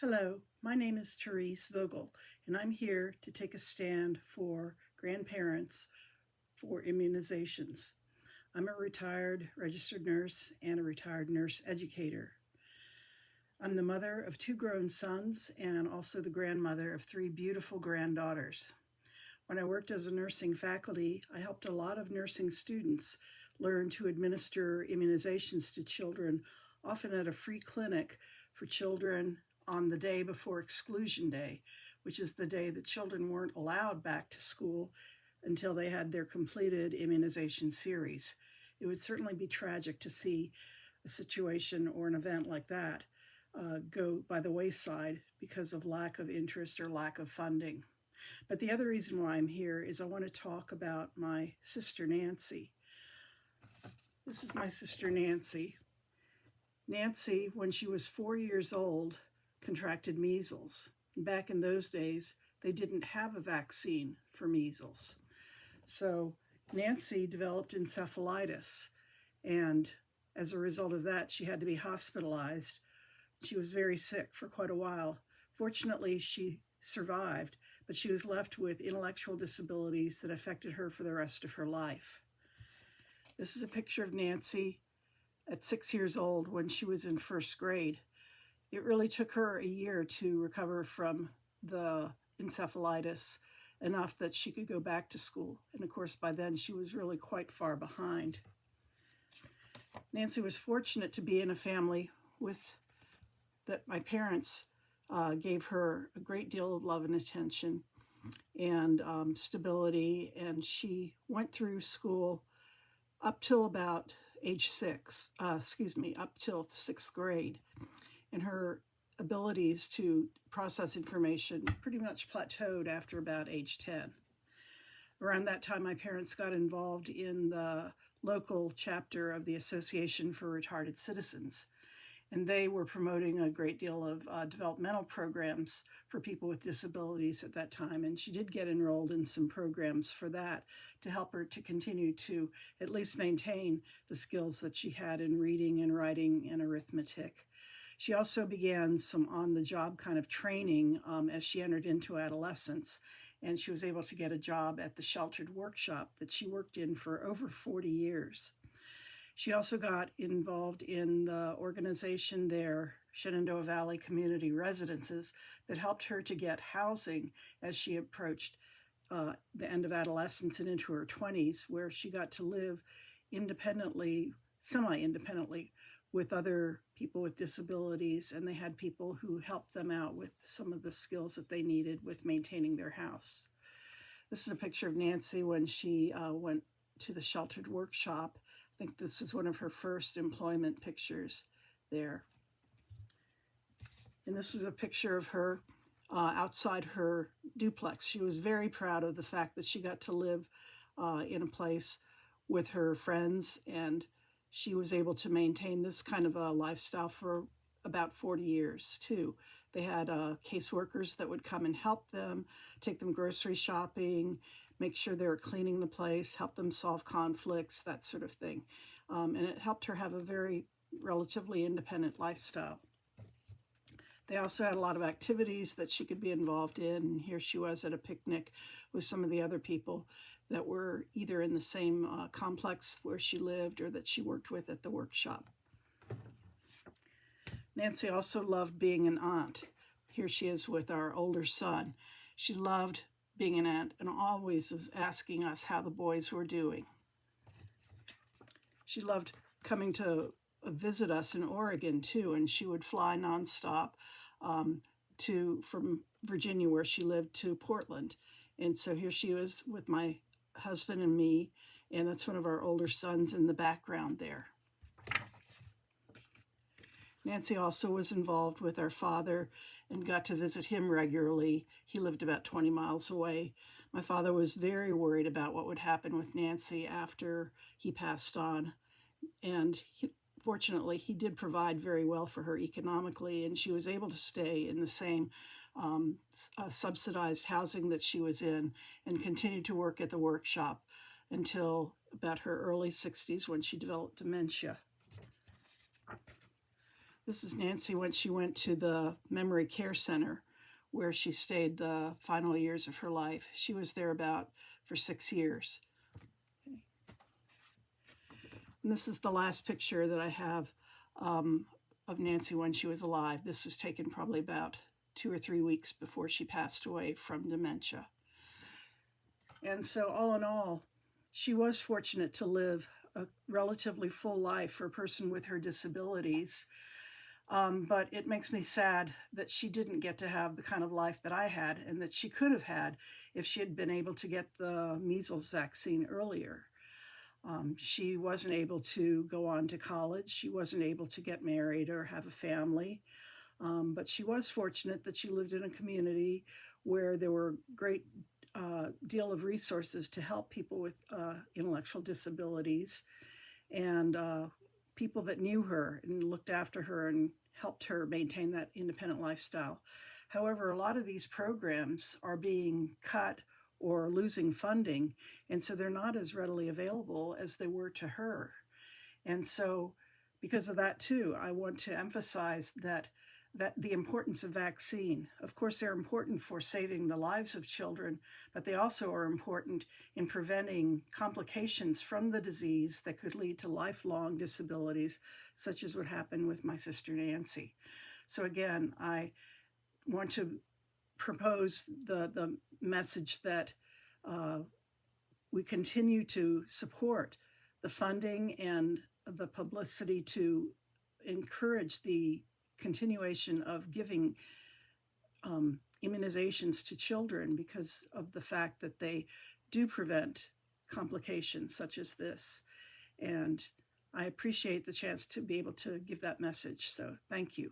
Hello, my name is Therese Vogel, and I'm here to take a stand for grandparents for immunizations. I'm a retired registered nurse and a retired nurse educator. I'm the mother of two grown sons and also the grandmother of three beautiful granddaughters. When I worked as a nursing faculty, I helped a lot of nursing students learn to administer immunizations to children, often at a free clinic for children on the day before exclusion day, which is the day that children weren't allowed back to school until they had their completed immunization series. It would certainly be tragic to see a situation or an event like that go by the wayside because of lack of interest or lack of funding. But the other reason why I'm here is I want to talk about my sister Nancy. This is my sister Nancy. Nancy, when she was 4 years old, contracted measles. Back in those days, they didn't have a vaccine for measles. So Nancy developed encephalitis, and as a result of that, she had to be hospitalized. She was very sick for quite a while. Fortunately, she survived, but she was left with intellectual disabilities that affected her for the rest of her life. This is a picture of Nancy at 6 years old when she was in first grade. It really took her a year to recover from the encephalitis enough that she could go back to school. And of course, by then she was really quite far behind. Nancy was fortunate to be in a family that my parents gave her a great deal of love and attention and stability. And she went through school up till about up till sixth grade. And her abilities to process information pretty much plateaued after about age 10. Around that time, my parents got involved in the local chapter of the Association for Retarded Citizens, and they were promoting a great deal of developmental programs for people with disabilities at that time. And she did get enrolled in some programs for that to help her to continue to at least maintain the skills that she had in reading and writing and arithmetic. She also began some on-the-job kind of training as she entered into adolescence, and she was able to get a job at the sheltered workshop that she worked in for over 40 years. She also got involved in the organization there, Shenandoah Valley Community Residences, that helped her to get housing as she approached the end of adolescence and into her 20s, where she got to live independently, semi-independently, with other people with disabilities, and they had people who helped them out with some of the skills that they needed with maintaining their house. This is a picture of Nancy when she went to the sheltered workshop. I think this was one of her first employment pictures there. And this is a picture of her outside her duplex. She was very proud of the fact that she got to live in a place with her friends, and she was able to maintain this kind of a lifestyle for about 40 years too. They had caseworkers that would come and help them, take them grocery shopping, make sure they were cleaning the place, help them solve conflicts, that sort of thing. And it helped her have a very relatively independent lifestyle. They also had a lot of activities that she could be involved in. Here she was at a picnic with some of the other people that were either in the same complex where she lived or that she worked with at the workshop. Nancy also loved being an aunt. Here she is with our older son. She loved being an aunt and always was asking us how the boys were doing. She loved coming to visit us in Oregon too, and she would fly nonstop from Virginia, where she lived, to Portland. And so here she was with my husband and me, and that's one of our older sons in the background there. Nancy also was involved with our father and got to visit him regularly. He lived about 20 miles away. My father was very worried about what would happen with Nancy after he passed on, and fortunately, he did provide very well for her economically, and she was able to stay in the same subsidized housing that she was in and continued to work at the workshop until about her early 60s when she developed dementia. This is Nancy when she went to the memory care center where she stayed the final years of her life. She was there for 6 years. Okay. And this is the last picture that I have of Nancy when she was alive. This was taken probably about 2 or 3 weeks before she passed away from dementia. And so all in all, she was fortunate to live a relatively full life for a person with her disabilities. But it makes me sad that she didn't get to have the kind of life that I had and that she could have had if she had been able to get the measles vaccine earlier. She wasn't able to go on to college. She wasn't able to get married or have a family. But she was fortunate that she lived in a community where there were great deal of resources to help people with intellectual disabilities, and people that knew her and looked after her and helped her maintain that independent lifestyle. However, a lot of these programs are being cut or losing funding, and so they're not as readily available as they were to her. And so because of that too, I want to emphasize that the importance of vaccine. Of course, they're important for saving the lives of children, but they also are important in preventing complications from the disease that could lead to lifelong disabilities, such as what happened with my sister Nancy. So again, I want to propose the message that we continue to support the funding and the publicity to encourage the continuation of giving immunizations to children because of the fact that they do prevent complications such as this. And I appreciate the chance to be able to give that message. So thank you.